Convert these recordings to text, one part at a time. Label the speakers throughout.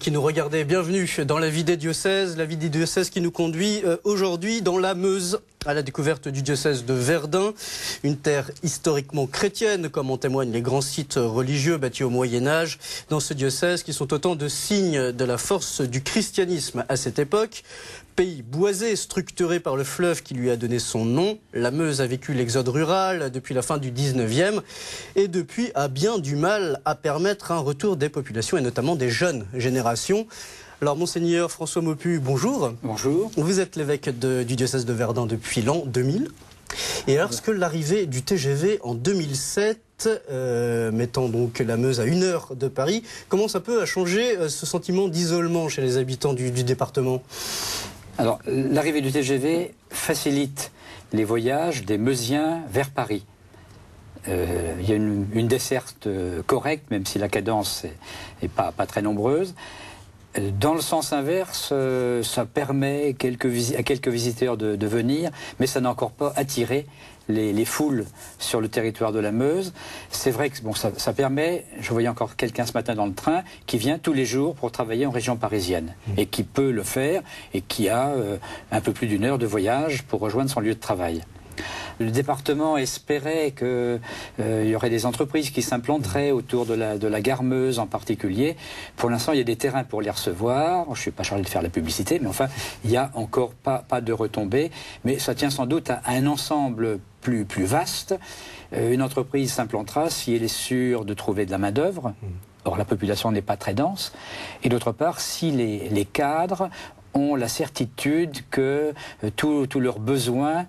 Speaker 1: qui nous regardez, bienvenue dans la vie des diocèses qui nous conduit aujourd'hui dans la Meuse, à la découverte du diocèse de Verdun, une terre historiquement chrétienne, comme en témoignent les grands sites religieux bâtis au Moyen-Âge dans ce diocèse, qui sont autant de signes de la force du christianisme à cette époque. Pays boisé, structuré par le fleuve qui lui a donné son nom, la Meuse a vécu l'exode rural depuis la fin du 19e et depuis a bien du mal à permettre un retour des populations et notamment des jeunes générations. Alors Monseigneur François Maupu, bonjour.
Speaker 2: Bonjour.
Speaker 1: Vous êtes l'évêque du diocèse de Verdun depuis l'an 2000. Et lorsque l'arrivée du TGV en 2007, mettant donc la Meuse à 1 heure de Paris, comment ça peut changer ce sentiment d'isolement chez les habitants du département ?
Speaker 2: Alors, l'arrivée du TGV facilite les voyages des Meusiens vers Paris. Il y a une desserte correcte, même si la cadence n'est pas très nombreuse. Dans le sens inverse, ça permet à quelques visiteurs de venir, mais ça n'a encore pas attiré les foules sur le territoire de la Meuse. C'est vrai que bon, ça permet, je voyais encore quelqu'un ce matin dans le train, qui vient tous les jours pour travailler en région parisienne, et qui peut le faire, et qui a un peu plus d'1 heure de voyage pour rejoindre son lieu de travail. Le département espérait qu'il y aurait des entreprises qui s'implanteraient autour de la gare Meuse en particulier. Pour l'instant, il y a des terrains pour les recevoir. Je ne suis pas chargé de faire la publicité, mais enfin, il n'y a encore pas de retombées. Mais ça tient sans doute à un ensemble plus vaste. Une entreprise s'implantera si elle est sûre de trouver de la main-d'œuvre. Or, la population n'est pas très dense. Et d'autre part, si les cadres ont la certitude que tous leurs besoins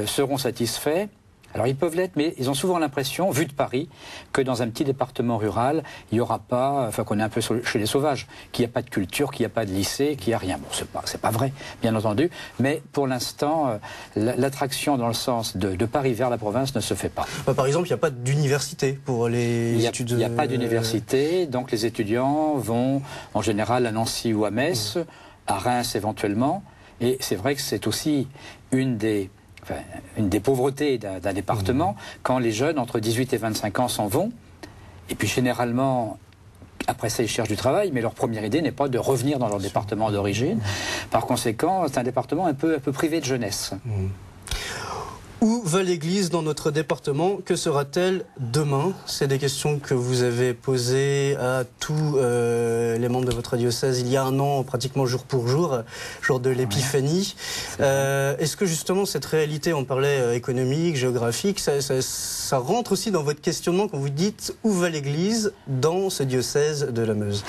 Speaker 2: seront satisfaits. Alors ils peuvent l'être, mais ils ont souvent l'impression, vu de Paris, que dans un petit département rural, il n'y aura pas, enfin qu'on est un peu chez les sauvages, qu'il n'y a pas de culture, qu'il n'y a pas de lycée, qu'il n'y a rien. Bon, c'est pas vrai, bien entendu, mais pour l'instant, l'attraction dans le sens de Paris vers la province ne se fait pas.
Speaker 1: Par exemple, il n'y a pas d'université pour les études.
Speaker 2: Il n'y a pas d'université, donc les étudiants vont en général à Nancy ou à Metz, à Reims éventuellement, et c'est vrai que c'est aussi une des pauvretés d'un département, quand les jeunes entre 18 et 25 ans s'en vont, et puis généralement, après ça, ils cherchent du travail, mais leur première idée n'est pas de revenir dans leur département d'origine. Par conséquent, c'est un département un peu privé de jeunesse.
Speaker 1: Où va l'Église dans notre département? Que sera-t-elle demain? C'est des questions que vous avez posées à tous les membres de votre diocèse il y a 1 an, pratiquement jour pour jour, jour de l'Épiphanie. Est-ce que justement cette réalité, on parlait économique, géographique, ça rentre aussi dans votre questionnement quand vous dites où va l'Église dans ce diocèse de la Meuse?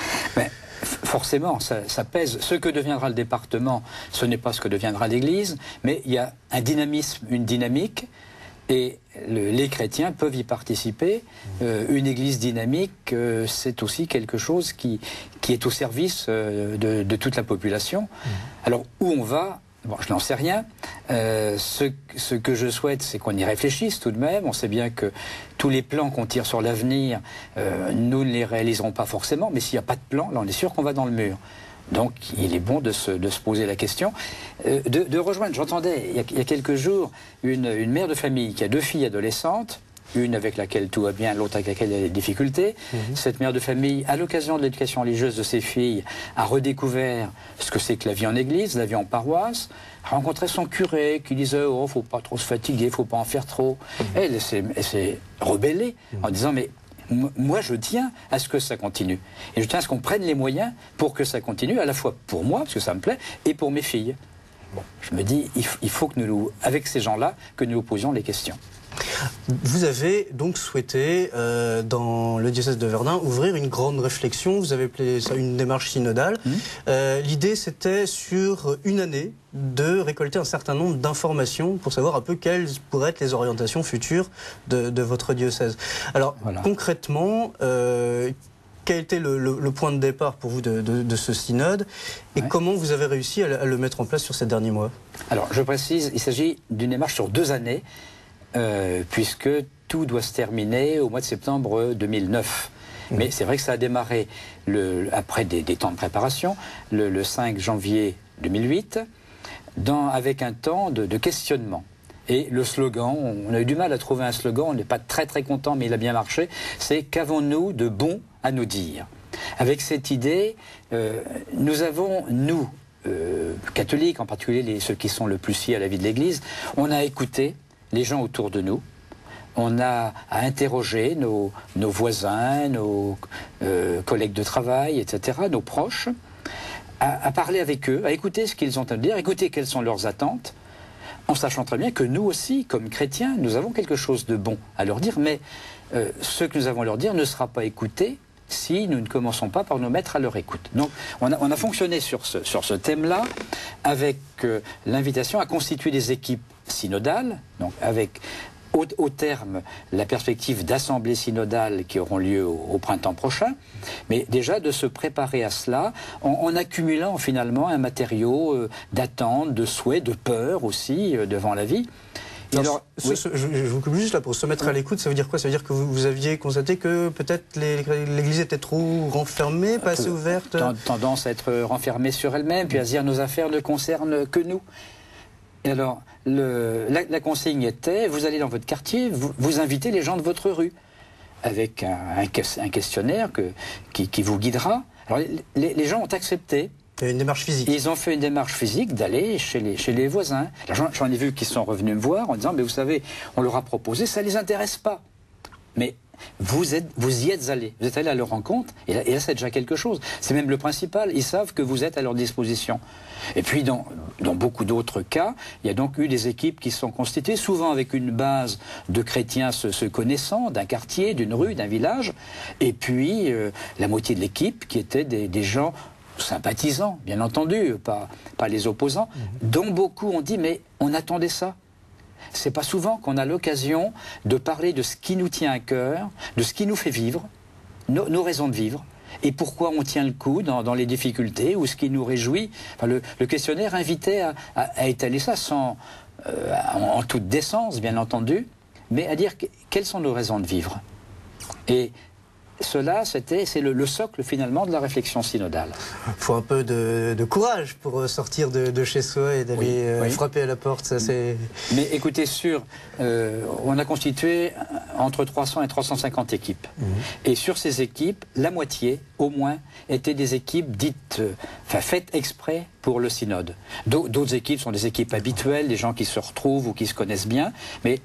Speaker 2: Forcément, ça pèse. Ce que deviendra le département, ce n'est pas ce que deviendra l'Église, mais il y a un dynamisme, une dynamique, et les chrétiens peuvent y participer. Une Église dynamique, c'est aussi quelque chose qui est au service de toute la population. Alors, où on va ? Bon, je n'en sais rien. Ce que je souhaite, c'est qu'on y réfléchisse tout de même. On sait bien que tous les plans qu'on tire sur l'avenir, nous ne les réaliserons pas forcément. Mais s'il n'y a pas de plan, là, on est sûr qu'on va dans le mur. Donc, il est bon de se poser la question. De rejoindre, j'entendais il y a quelques jours une mère de famille qui a 2 filles adolescentes, une avec laquelle tout va bien, l'autre avec laquelle il y a des difficultés. Cette mère de famille, à l'occasion de l'éducation religieuse de ses filles, a redécouvert ce que c'est que la vie en église, la vie en paroisse, a rencontré son curé qui disait « Oh, faut pas trop se fatiguer, faut pas en faire trop ». Elle s'est rebellée en disant « Mais moi, je tiens à ce que ça continue. Et je tiens à ce qu'on prenne les moyens pour que ça continue, à la fois pour moi, parce que ça me plaît, et pour mes filles. » Bon, je me dis, il faut que nous, avec ces gens-là, que nous nous posions les questions.
Speaker 1: Vous avez donc souhaité, dans le diocèse de Verdun, ouvrir une grande réflexion. Vous avez appelé ça une démarche synodale. L'idée, c'était sur 1 année de récolter un certain nombre d'informations pour savoir un peu quelles pourraient être les orientations futures de votre diocèse. Alors, concrètement, quel était le point de départ pour vous de ce synode et comment vous avez réussi à le mettre en place sur ces derniers mois?
Speaker 2: Alors, je précise, il s'agit d'une démarche sur 2 années. Puisque tout doit se terminer au mois de septembre 2009. Mais c'est vrai que ça a démarré après des temps de préparation, le 5 janvier 2008, avec un temps de questionnement. Et le slogan, on a eu du mal à trouver un slogan, on n'est pas très content, mais il a bien marché, c'est « Qu'avons-nous de bon à nous dire ?» Avec cette idée, nous avons, nous, catholiques, en particulier ceux qui sont le plus liés à la vie de l'Église, on a écouté les gens autour de nous, on a à interroger nos voisins, nos collègues de travail, etc., nos proches, à parler avec eux, à écouter ce qu'ils ont à dire, écouter quelles sont leurs attentes, en sachant très bien que nous aussi, comme chrétiens, nous avons quelque chose de bon à leur dire, mais ce que nous avons à leur dire ne sera pas écouté si nous ne commençons pas par nous mettre à leur écoute. Donc on a fonctionné sur ce thème-là, avec l'invitation à constituer des équipes synodales, donc avec au terme la perspective d'assemblées synodales qui auront lieu au printemps prochain, mais déjà de se préparer à cela en accumulant finalement un matériau d'attente, de souhait, de peur aussi devant la vie.
Speaker 1: Alors, je vous coupe juste là, pour se mettre à l'écoute, ça veut dire quoi? Ça veut dire que vous aviez constaté que peut-être l'Église était trop renfermée, pas assez ouverte?
Speaker 2: Tendance à être renfermée sur elle-même, puis à se dire nos affaires ne concernent que nous. Et alors, la consigne était, vous allez dans votre quartier, vous invitez les gens de votre rue, avec un questionnaire qui vous guidera. Alors, les gens ont accepté.
Speaker 1: Il y a une démarche physique.
Speaker 2: Ils ont fait une démarche physique d'aller chez les voisins. J'en ai vu qui sont revenus me voir en disant, mais vous savez, on leur a proposé, ça ne les intéresse pas. Mais vous y êtes allés. Vous êtes allés à leur rencontre, et là c'est déjà quelque chose. C'est même le principal. Ils savent que vous êtes à leur disposition. Et puis, dans beaucoup d'autres cas, il y a donc eu des équipes qui sont constituées, souvent avec une base de chrétiens se connaissant, d'un quartier, d'une rue, d'un village, et puis la moitié de l'équipe qui étaient des gens sympathisants, bien entendu, pas les opposants, dont beaucoup ont dit, mais on attendait ça. C'est pas souvent qu'on a l'occasion de parler de ce qui nous tient à cœur, de ce qui nous fait vivre, nos raisons de vivre, et pourquoi on tient le coup dans les difficultés, ou ce qui nous réjouit. Enfin, le questionnaire invitait à étaler ça en toute décence, bien entendu, mais à dire quelles sont nos raisons de vivre. Et cela, c'est le socle finalement de la réflexion synodale.
Speaker 1: Il faut un peu de courage pour sortir de chez soi et d'aller frapper à la porte. Ça,
Speaker 2: mais écoutez, on a constitué entre 300 et 350 équipes. Et sur ces équipes, la moitié, au moins, étaient des équipes dites, faites exprès pour le synode. D'autres équipes sont des équipes habituelles, des gens qui se retrouvent ou qui se connaissent bien, mais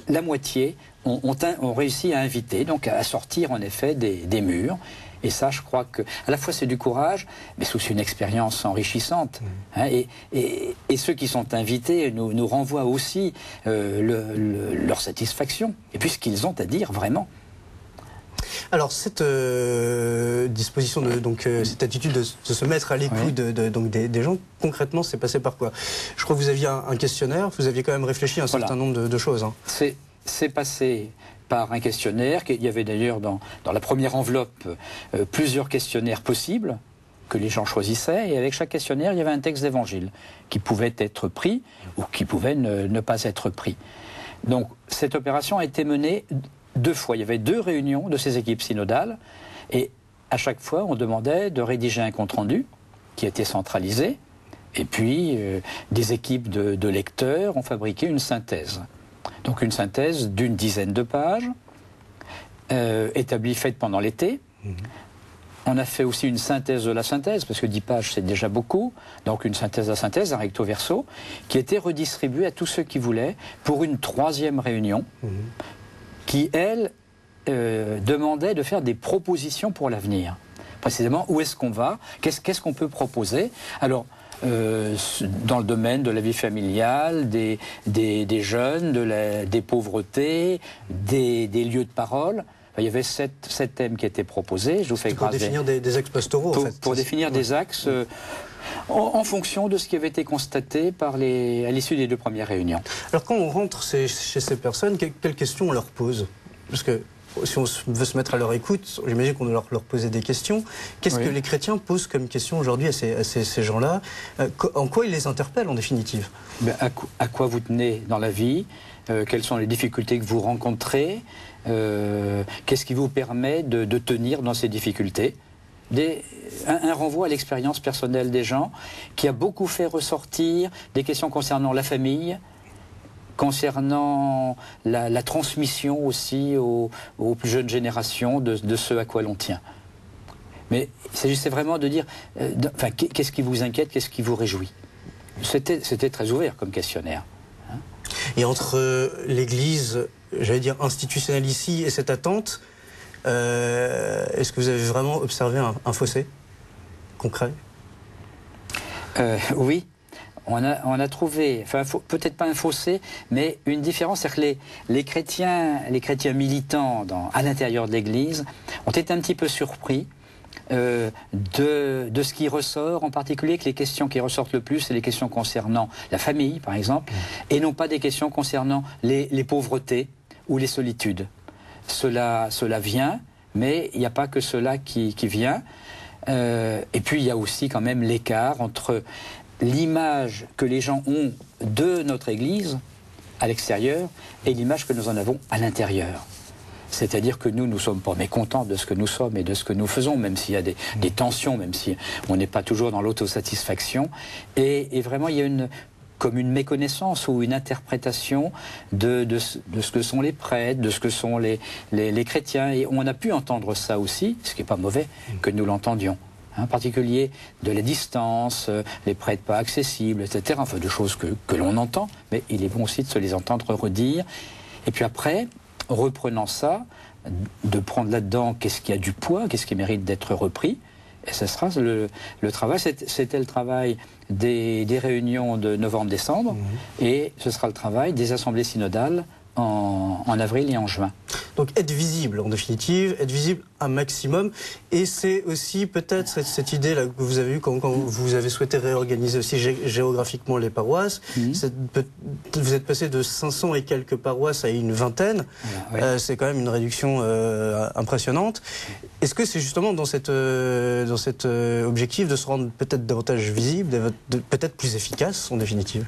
Speaker 2: la moitié ont réussi à inviter, donc à sortir en effet des murs. Et ça, je crois que à la fois c'est du courage, mais c'est aussi une expérience enrichissante. Hein, et ceux qui sont invités nous renvoient aussi leur satisfaction, et puis ce qu'ils ont à dire vraiment.
Speaker 1: Alors cette disposition, cette attitude de se mettre à l'écoute des gens, concrètement, c'est passé par quoi? Je crois que vous aviez un questionnaire, vous aviez quand même réfléchi à un certain nombre de choses. Hein.
Speaker 2: C'est passé par un questionnaire. Il y avait d'ailleurs dans la première enveloppe plusieurs questionnaires possibles que les gens choisissaient, et avec chaque questionnaire, il y avait un texte d'évangile qui pouvait être pris ou qui pouvait ne pas être pris. Donc cette opération a été menée 2 fois. Il y avait 2 réunions de ces équipes synodales, et à chaque fois, on demandait de rédiger un compte-rendu qui était centralisé, et puis des équipes de lecteurs ont fabriqué une synthèse. Donc une synthèse d'une dizaine de pages, établie, faite pendant l'été. On a fait aussi une synthèse de la synthèse, parce que 10 pages c'est déjà beaucoup, donc une synthèse de la synthèse, un recto verso, qui était redistribuée à tous ceux qui voulaient pour une 3e réunion, qui, elle, demandait de faire des propositions pour l'avenir. Précisément, où est-ce qu'on va? Qu'est-ce qu'on peut proposer? Alors, dans le domaine de la vie familiale, des jeunes, des pauvretés, des lieux de parole. Il y avait 7 thèmes qui étaient proposés. Je vous fais grâce.
Speaker 1: Pour définir des axes pastoraux, en fait.
Speaker 2: Pour définir des axes en fonction de ce qui avait été constaté à l'issue des 2 premières réunions.
Speaker 1: Alors quand on rentre chez ces personnes, quelles questions on leur pose? Parce que si on veut se mettre à leur écoute, j'imagine qu'on doit leur poser des questions. Qu'est-ce que les chrétiens posent comme question aujourd'hui à ces gens-là? En quoi ils les interpellent en définitive?
Speaker 2: À quoi vous tenez dans la vie? Quelles sont les difficultés que vous rencontrez? Qu'est-ce qui vous permet de tenir dans ces difficultés? Un renvoi à l'expérience personnelle des gens, qui a beaucoup fait ressortir des questions concernant la famille, concernant la transmission aussi aux plus jeunes générations de ce à quoi l'on tient. Mais il s'agissait vraiment de dire, qu'est-ce qui vous inquiète, qu'est-ce qui vous réjouit? C'était très ouvert comme questionnaire.
Speaker 1: Et entre l'Église, j'allais dire institutionnelle ici, et cette attente, est-ce que vous avez vraiment observé un fossé concret?
Speaker 2: Oui. On a trouvé, peut-être pas un fossé, mais une différence, c'est-à-dire que les chrétiens militants à l'intérieur de l'Église ont été un petit peu surpris de ce qui ressort, en particulier que les questions qui ressortent le plus, c'est les questions concernant la famille, par exemple, et non pas des questions concernant les pauvretés ou les solitudes. Cela vient, mais il n'y a pas que cela qui vient. Et puis il y a aussi quand même l'écart entre l'image que les gens ont de notre Église à l'extérieur et l'image que nous en avons à l'intérieur. C'est-à-dire que nous ne sommes pas mécontents de ce que nous sommes et de ce que nous faisons, même s'il y a des tensions, même si on n'est pas toujours dans l'autosatisfaction. Et vraiment, il y a comme une méconnaissance ou une interprétation de ce que sont les prêtres, de ce que sont les chrétiens. Et on a pu entendre ça aussi, ce qui n'est pas mauvais, que nous l'entendions. En particulier de la distance, les prêtres pas accessibles, etc. Enfin, de choses que l'on entend, mais il est bon aussi de se les entendre redire. Et puis après, reprenant ça, de prendre là-dedans qu'est-ce qui a du poids, qu'est-ce qui mérite d'être repris. Et ce sera le travail, c'était le travail des réunions de novembre-décembre, et ce sera le travail des assemblées synodales en avril et en juin.
Speaker 1: Donc être visible en définitive, être visible un maximum, et c'est aussi peut-être cette idée-là que vous avez eue quand vous avez souhaité réorganiser aussi géographiquement les paroisses. Vous êtes passé de 500 et quelques paroisses à une vingtaine, voilà, c'est quand même une réduction impressionnante. Est-ce que c'est justement dans cet objectif de se rendre peut-être davantage visible, peut-être plus efficace en définitive?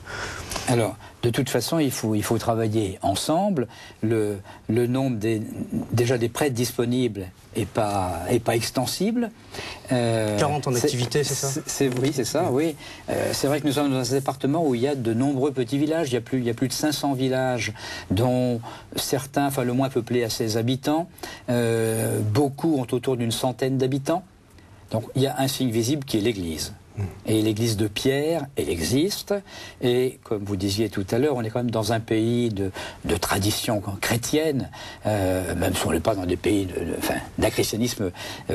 Speaker 2: Alors, de toute façon, il faut travailler ensemble. Le nombre déjà des prêtres disponibles n'est pas extensible.
Speaker 1: 40 en activité, c'est ça?
Speaker 2: Oui, c'est ça, oui. C'est vrai que nous sommes dans un département où il y a de nombreux petits villages. Il y a plus de 500 villages, dont certains, le moins peuplé, à 16 habitants. Beaucoup ont autour d'une centaine d'habitants. Donc il y a un signe visible qui est l'Église. Et l'église de Pierre, elle existe, et comme vous disiez tout à l'heure, on est quand même dans un pays de tradition chrétienne, même si on n'est pas dans des pays d'un christianisme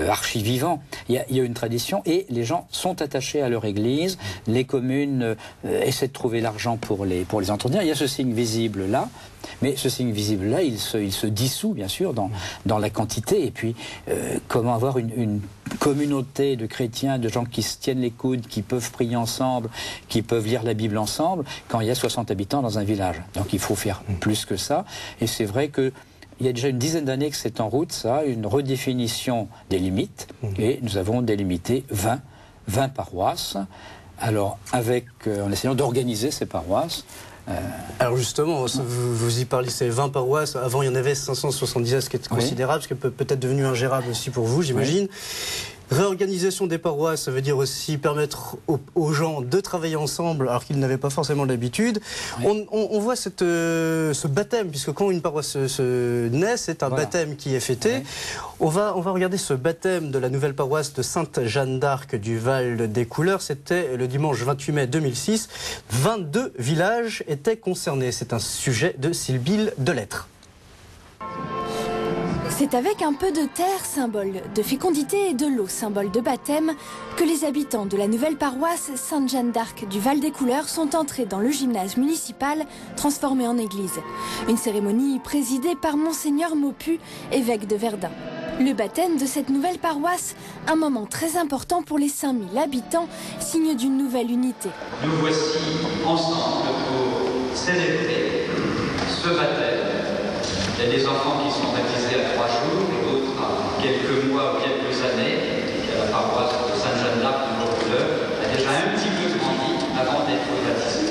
Speaker 2: archi-vivant. Il y a une tradition, et les gens sont attachés à leur église, les communes essaient de trouver l'argent pour les entretenir. Il y a ce signe visible-là, mais ce signe visible-là, il se dissout, bien sûr, dans la quantité. Et puis, comment avoir une communauté de chrétiens, de gens qui se tiennent les coudes, qui peuvent prier ensemble, qui peuvent lire la Bible ensemble, quand il y a 60 habitants dans un village. Donc il faut faire plus que ça. Et c'est vrai que il y a déjà une dizaine d'années que c'est en route, ça, une redéfinition des limites. Et nous avons délimité 20 paroisses. Alors, en essayant d'organiser ces paroisses.
Speaker 1: Alors justement, vous y parlez, c'est 20 paroisses. Avant, il y en avait 577, ce qui est considérable, ce qui est peut-être devenu ingérable aussi pour vous, j'imagine. Oui. Réorganisation des paroisses, ça veut dire aussi permettre aux gens de travailler ensemble alors qu'ils n'avaient pas forcément l'habitude. Oui. On voit ce baptême, puisque quand une paroisse se naît, c'est un baptême qui est fêté. Oui. On va regarder ce baptême de la nouvelle paroisse de Sainte-Jeanne d'Arc du Val des Couleurs. C'était le dimanche 28 mai 2006. 22 villages étaient concernés. C'est un sujet de Sybille Delettre.
Speaker 3: C'est avec un peu de terre, symbole de fécondité, et de l'eau, symbole de baptême, que les habitants de la nouvelle paroisse Sainte-Jeanne d'Arc du Val des Couleurs sont entrés dans le gymnase municipal transformé en église. Une cérémonie présidée par Monseigneur Maupu, évêque de Verdun. Le baptême de cette nouvelle paroisse, un moment très important pour les 5000 habitants, signe d'une nouvelle unité.
Speaker 4: Nous voici ensemble pour célébrer ce baptême. Il y a des enfants qui sont baptisés à 3 jours et d'autres à quelques mois ou quelques années. La paroisse de Sainte-Jeanne d'Arc de Couleurs a déjà un petit peu grandi avant d'être baptisée.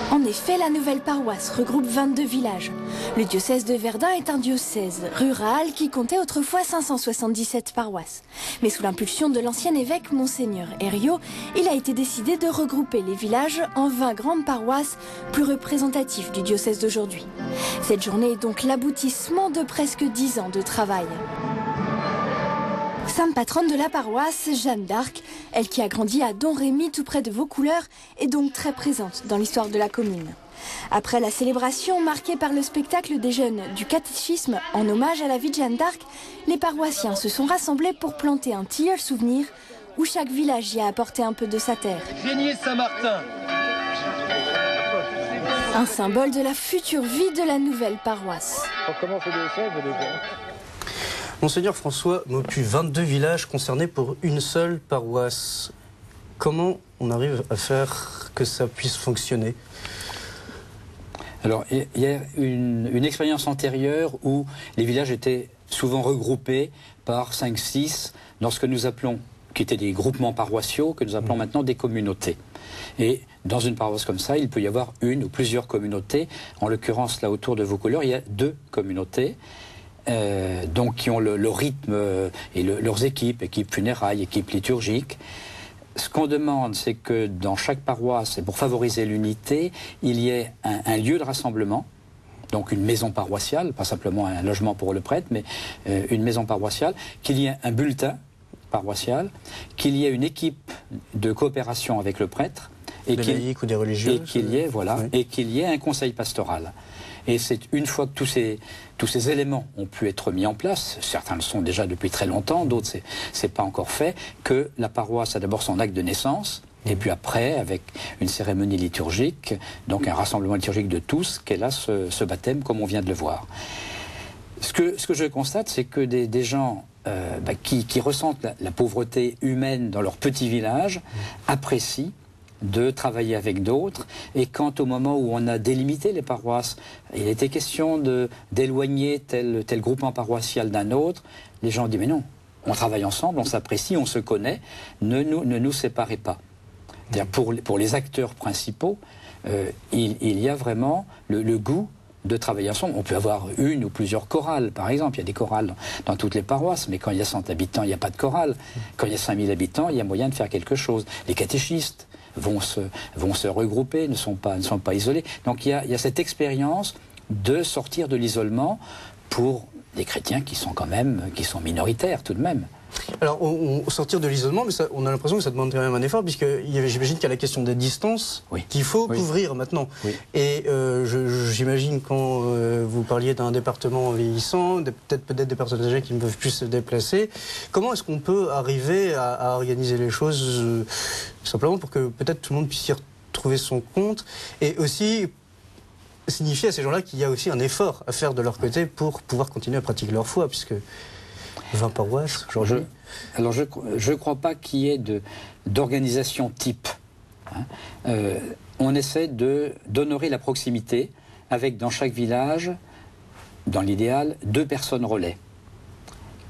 Speaker 3: En effet, la nouvelle paroisse regroupe 22 villages. Le diocèse de Verdun est un diocèse rural qui comptait autrefois 577 paroisses. Mais sous l'impulsion de l'ancien évêque Monseigneur Herriot, il a été décidé de regrouper les villages en 20 grandes paroisses plus représentatives du diocèse d'aujourd'hui. Cette journée est donc l'aboutissement de presque 10 ans de travail. Sainte patronne de la paroisse, Jeanne d'Arc, elle qui a grandi à Domrémy tout près de Vaucouleurs, est donc très présente dans l'histoire de la commune. Après la célébration marquée par le spectacle des jeunes du catéchisme en hommage à la vie de Jeanne d'Arc, les paroissiens se sont rassemblés pour planter un tilleul souvenir où chaque village y a apporté un peu de sa terre.
Speaker 5: Saint-Martin.
Speaker 3: Un symbole de la future vie de la nouvelle paroisse.
Speaker 1: Monseigneur François Maupu, 22 villages concernés pour une seule paroisse. Comment on arrive à faire que ça puisse fonctionner ?
Speaker 2: Alors, il y a une expérience antérieure où les villages étaient souvent regroupés par 5-6 dans ce que nous appelons, qui étaient des groupements paroissiaux, que nous appelons maintenant des communautés. Et dans une paroisse comme ça, il peut y avoir une ou plusieurs communautés. En l'occurrence, là autour de Vaucouleurs, il y a 2 communautés. Donc qui ont le rythme et leurs équipes funérailles, équipes liturgiques. Ce qu'on demande, c'est que dans chaque paroisse, et pour favoriser l'unité, il y ait un lieu de rassemblement, donc une maison paroissiale, pas simplement un logement pour le prêtre, mais une maison paroissiale, qu'il y ait un bulletin paroissial, qu'il y ait une équipe de coopération avec le prêtre,
Speaker 1: des laïcs ou des religieux,
Speaker 2: et qu'il y ait, voilà, oui. Et qu'il y ait un conseil pastoral. Et c'est une fois que tous ces éléments ont pu être mis en place, certains le sont déjà depuis très longtemps, d'autres c'est pas encore fait, que la paroisse a d'abord son acte de naissance, et puis après, avec une cérémonie liturgique, donc un rassemblement liturgique de tous, qu'elle a ce baptême comme on vient de le voir. Ce que je constate, c'est que des gens qui ressentent la pauvreté humaine dans leur petit village apprécient de travailler avec d'autres, et quand au moment où on a délimité les paroisses, il était question d'éloigner tel groupement paroissial d'un autre, les gens disent mais non, on travaille ensemble, on s'apprécie, on se connaît, ne nous séparez pas. Pour les acteurs principaux, il y a vraiment le goût de travailler ensemble. On peut avoir une ou plusieurs chorales, par exemple. Il y a des chorales dans toutes les paroisses, mais quand il y a 100 habitants, il n'y a pas de chorale. Quand il y a 5000 habitants, il y a moyen de faire quelque chose. Les catéchistes vont se regrouper, ne sont pas isolés. Donc il y a cette expérience de sortir de l'isolement pour des chrétiens qui sont minoritaires tout de même.
Speaker 1: Alors, sortir de l'isolement, mais ça, on a l'impression que ça demande quand même un effort, puisque j'imagine qu'il y a la question des distances qu'il faut couvrir maintenant. Oui. Et j'imagine quand vous parliez d'un département vieillissant, peut-être des personnes âgées qui ne peuvent plus se déplacer, comment est-ce qu'on peut arriver à organiser les choses simplement pour que peut-être tout le monde puisse y retrouver son compte, et aussi signifier à ces gens-là qu'il y a aussi un effort à faire de leur côté pour pouvoir continuer à pratiquer leur foi, puisque 20 paroisses aujourd'hui.
Speaker 2: Alors je ne crois pas qu'il y ait d'organisation type. On essaie d'honorer la proximité avec dans chaque village, dans l'idéal, 2 personnes relais,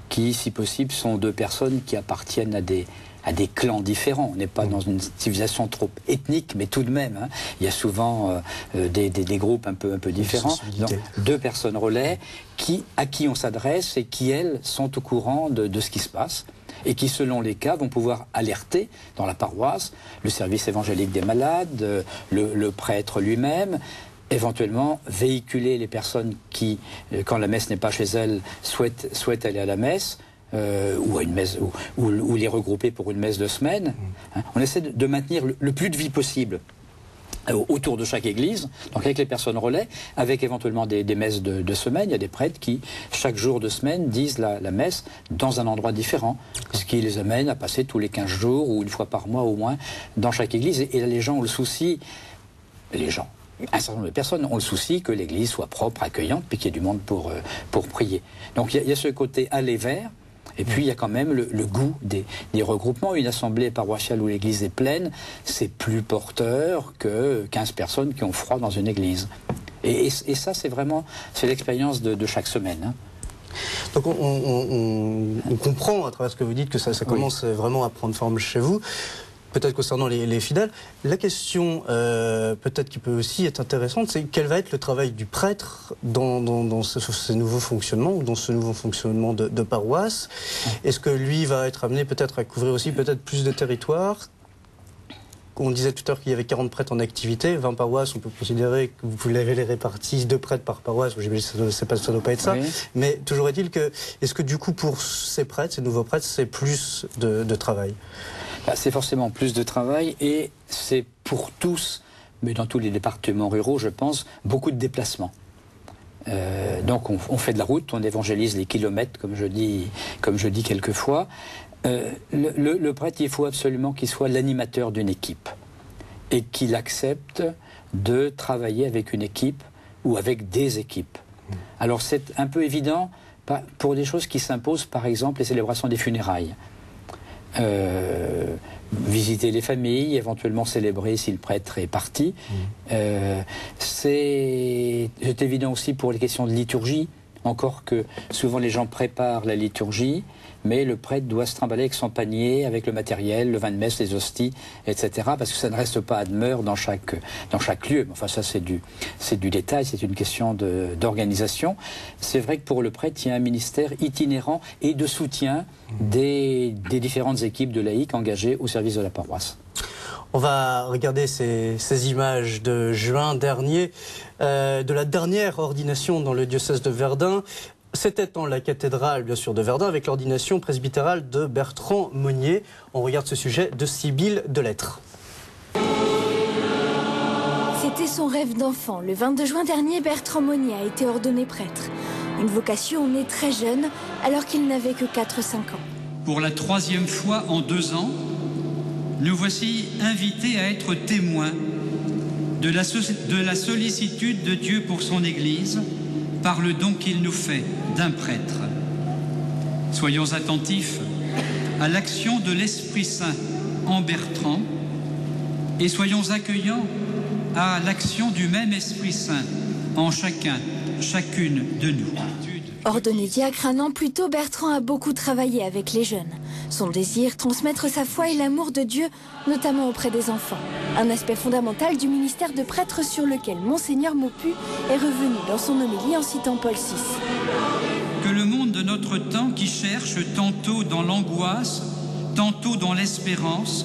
Speaker 2: qui si possible sont 2 personnes qui appartiennent à des clans différents. On n'est pas dans une civilisation trop ethnique, mais tout de même, il y a souvent des groupes un peu différents. Donc, 2 personnes relais à qui on s'adresse et qui, elles, sont au courant de ce qui se passe et qui, selon les cas, vont pouvoir alerter dans la paroisse le service évangélique des malades, le prêtre lui-même, éventuellement véhiculer les personnes qui, quand la messe n'est pas chez elles, souhaitent aller à la messe, ou à une messe, ou les regrouper pour une messe de semaine. On essaie de maintenir le plus de vie possible autour de chaque église, donc avec les personnes relais, avec éventuellement des messes de semaine. Il y a des prêtres qui, chaque jour de semaine, disent la messe dans un endroit différent, ce qui les amène à passer tous les 15 jours ou une fois par mois au moins dans chaque église. Et là, les gens ont le souci, un certain nombre de personnes ont le souci que l'église soit propre, accueillante, puis qu'il y ait du monde pour prier. Donc il y a ce côté aller vers. Et puis il y a quand même le goût des regroupements. Une assemblée paroissiale où l'église est pleine, c'est plus porteur que 15 personnes qui ont froid dans une église. Et ça, c'est l'expérience de chaque semaine.
Speaker 1: Donc on comprend à travers ce que vous dites que ça commence vraiment à prendre forme chez vous. Peut-être concernant les fidèles. La question, peut-être qui peut aussi être intéressante, c'est quel va être le travail du prêtre dans ce nouveau fonctionnement, ou dans ce nouveau fonctionnement de paroisse. Est-ce que lui va être amené peut-être à couvrir aussi peut-être plus de territoires? on disait tout à l'heure qu'il y avait 40 prêtres en activité, 20 paroisses, on peut considérer que vous l'avez les répartis, 2 prêtres par paroisse, j'imagine que ça ne doit pas être ça, oui. Mais toujours est-il que, est-ce que du coup pour ces prêtres, ces nouveaux prêtres, c'est plus de travail?
Speaker 2: C'est forcément plus de travail et c'est pour tous, mais dans tous les départements ruraux, je pense, beaucoup de déplacements. Donc on fait de la route, on évangélise les kilomètres, comme je dis quelquefois. Le prêtre, il faut absolument qu'il soit l'animateur d'une équipe et qu'il accepte de travailler avec une équipe ou avec des équipes. Alors c'est un peu évident pour des choses qui s'imposent, par exemple les célébrations des funérailles. Visiter les familles, éventuellement célébrer si le prêtre est parti. C'est évident aussi pour les questions de liturgie, encore que souvent les gens préparent la liturgie, mais le prêtre doit se trimballer avec son panier, avec le matériel, le vin de messe, les hosties, etc. Parce que ça ne reste pas à demeure dans chaque lieu. Enfin, ça, c'est du détail, c'est une question d'organisation. C'est vrai que pour le prêtre, il y a un ministère itinérant et de soutien des différentes équipes de laïcs engagées au service de la paroisse.
Speaker 1: On va regarder ces images de juin dernier, de la dernière ordination dans le diocèse de Verdun. C'était en la cathédrale, bien sûr, de Verdun, avec l'ordination presbytérale de Bertrand Monnier. On regarde ce sujet de Sibylle Delettre.
Speaker 3: C'était son rêve d'enfant. Le 22 juin dernier, Bertrand Monnier a été ordonné prêtre. Une vocation née très jeune, alors qu'il n'avait que 4-5 ans.
Speaker 5: Pour la 3e fois en 2 ans, nous voici invités à être témoins de la sollicitude de Dieu pour son Église, par le don qu'il nous fait d'un prêtre. Soyons attentifs à l'action de l'Esprit Saint en Bertrand et soyons accueillants à l'action du même Esprit Saint en chacune de nous.
Speaker 3: Ordonné diacre 1 an plus tôt, Bertrand a beaucoup travaillé avec les jeunes. Son désir, transmettre sa foi et l'amour de Dieu, notamment auprès des enfants. Un aspect fondamental du ministère de prêtre sur lequel Monseigneur Maupu est revenu dans son homélie en citant Paul VI.
Speaker 5: Que le monde de notre temps qui cherche tantôt dans l'angoisse, tantôt dans l'espérance,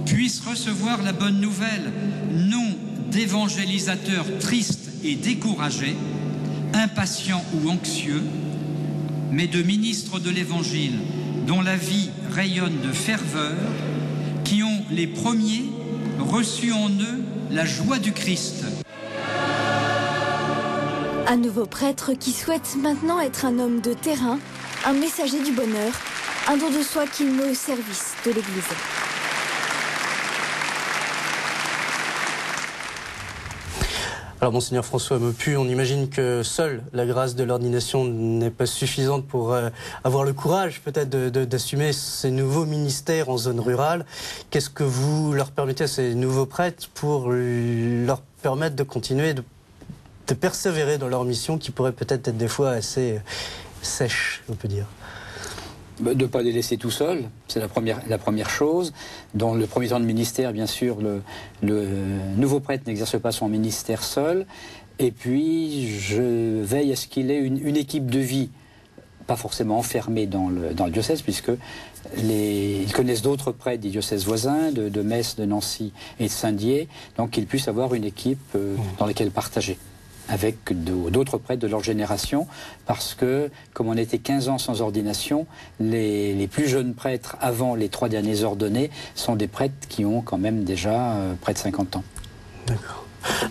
Speaker 5: puisse recevoir la bonne nouvelle, non d'évangélisateurs tristes et découragés, impatients ou anxieux, mais de ministres de l'Évangile dont la vie rayonne de ferveur, qui ont les premiers reçu en eux la joie du Christ.
Speaker 3: Un nouveau prêtre qui souhaite maintenant être un homme de terrain, un messager du bonheur, un don de soi qu'il met au service de l'Église.
Speaker 1: Alors, Monseigneur François Maupu, on imagine que seule la grâce de l'ordination n'est pas suffisante pour avoir le courage peut-être d'assumer ces nouveaux ministères en zone rurale. Qu'est-ce que vous leur permettez à ces nouveaux prêtres pour leur permettre de continuer, de persévérer dans leur mission qui pourrait peut-être être des fois assez sèche, on peut dire?
Speaker 2: De ne pas les laisser tout seuls, c'est la première chose. Dans le premier temps de ministère, bien sûr, le nouveau prêtre n'exerce pas son ministère seul. Et puis, je veille à ce qu'il ait une équipe de vie, pas forcément enfermée dans le diocèse, puisque ils connaissent d'autres prêtres des diocèses voisins, de Metz, de Nancy et de Saint-Dié, donc qu'ils puissent avoir une équipe dans laquelle partager avec d'autres prêtres de leur génération, parce que, comme on était 15 ans sans ordination, les plus jeunes prêtres, avant les 3 derniers ordonnés, sont des prêtres qui ont quand même déjà près de 50 ans.
Speaker 1: D'accord.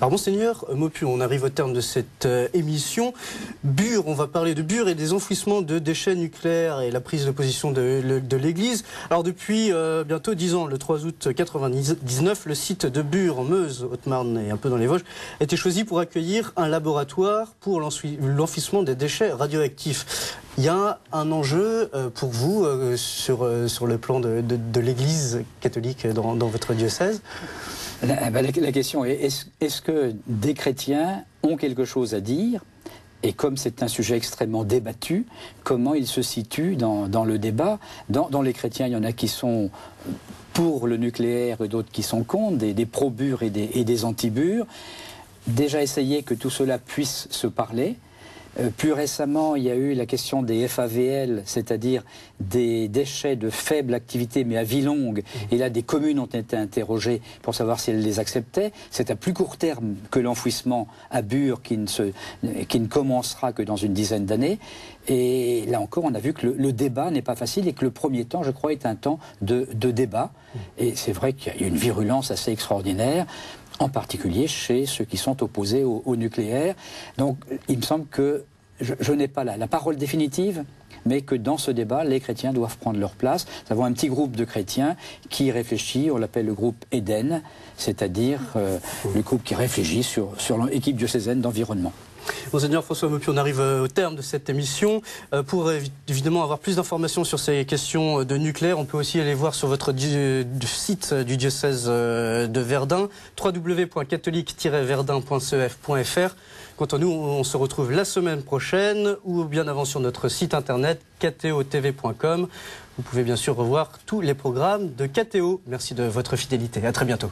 Speaker 1: Alors, Monseigneur Maupu, on arrive au terme de cette émission. Bure, on va parler de Bure et des enfouissements de déchets nucléaires et la prise de position de l'Église. Alors, depuis bientôt 10 ans, le 3 août 1999, le site de Bure, en Meuse, Haute-Marne et un peu dans les Vosges, a été choisi pour accueillir un laboratoire pour l'enfouissement des déchets radioactifs. Il y a un enjeu pour vous sur le plan de l'Église catholique dans votre diocèse?
Speaker 2: La question est, est-ce que des chrétiens ont quelque chose à dire? Et comme c'est un sujet extrêmement débattu, comment ils se situent dans le débat? Dans les chrétiens, il y en a qui sont pour le nucléaire et d'autres qui sont contre, des pro-Bure et des anti-Bure. Déjà essayer que tout cela puisse se parler. Plus récemment, il y a eu la question des FAVL, c'est-à-dire des déchets de faible activité mais à vie longue. Et là, des communes ont été interrogées pour savoir si elles les acceptaient. C'est à plus court terme que l'enfouissement à Bure qui ne commencera que dans une dizaine d'années. Et là encore, on a vu que le débat n'est pas facile et que le premier temps, je crois, est un temps de débat. Et c'est vrai qu'il y a une virulence assez extraordinaire, en particulier chez ceux qui sont opposés au nucléaire. Donc, il me semble que je n'ai pas la parole définitive, mais que dans ce débat, les chrétiens doivent prendre leur place. Nous avons un petit groupe de chrétiens qui réfléchit, on l'appelle le groupe Eden, c'est-à-dire le groupe qui réfléchit sur l'équipe diocésaine d'environnement.
Speaker 1: Monseigneur François Maupiou, on arrive au terme de cette émission. Pour évidemment avoir plus d'informations sur ces questions de nucléaire, on peut aussi aller voir sur votre site du diocèse de Verdun, www.catholique-verdun.cef.fr. Quant à nous, on se retrouve la semaine prochaine ou bien avant sur notre site internet kto.tv.com. Vous pouvez bien sûr revoir tous les programmes de KTO. Merci de votre fidélité. À très bientôt.